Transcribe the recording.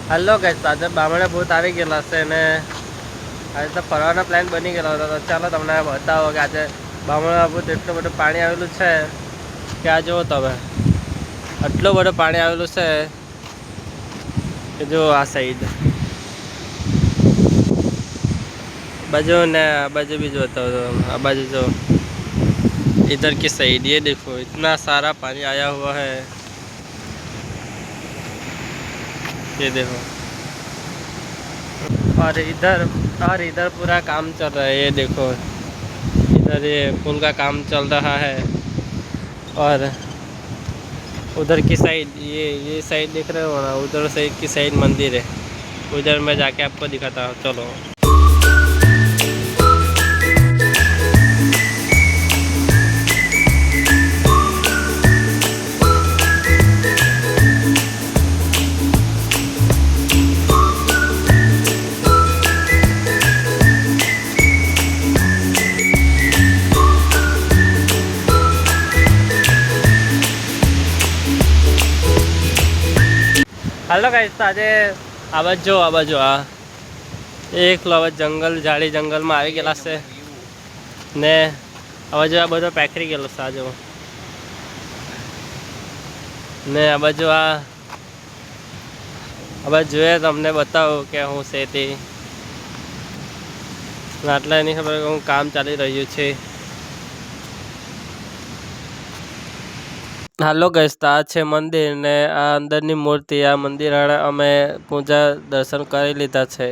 હાલો guys, આજે બામણે ભૂત આવી ગયેલા છે ને આજે તો ફરવાનો પ્લાન બની ગયેલો હતો. તો ચાલો તમને બતાવો કે આજે બામણા ભૂત એટલું બધું પાણી આવેલું છે કે આ જુઓ તમે, આટલું બધું પાણી આવેલું છે કે જો આ સાઈડ बाजू ने बाजू भी जो होता हो आ बाजू जो इधर की साइड ये देखो इतना सारा पानी आया हुआ है, ये देखो। और इधर पूरा काम चल रहा है, ये देखो इधर ये पुल का काम चल रहा है। और उधर की साइड ये साइड देख रहे हो ना, उधर साइड की साइड मंदिर है, उधर मैं जाके आपको दिखाता हूँ, चलो। हेलो गाइस, आज आवाज जो आ एक जंगल झाड़ी जंगल में आई गया से ने आवाज आ बधो पेकरी गયેલો છે આજો ને આ બાજુ હવે જોઈએ તમને બતાવું કે હું છે તે આટલા એની ખબર કે હું કામ ચાલી રહ્યું છે। હાલો ગાઈસ, આ છે મંદિર ને આ અંદરની મૂર્તિ, આ મંદિર અમે પૂજા દર્શન કરી લીધા છે।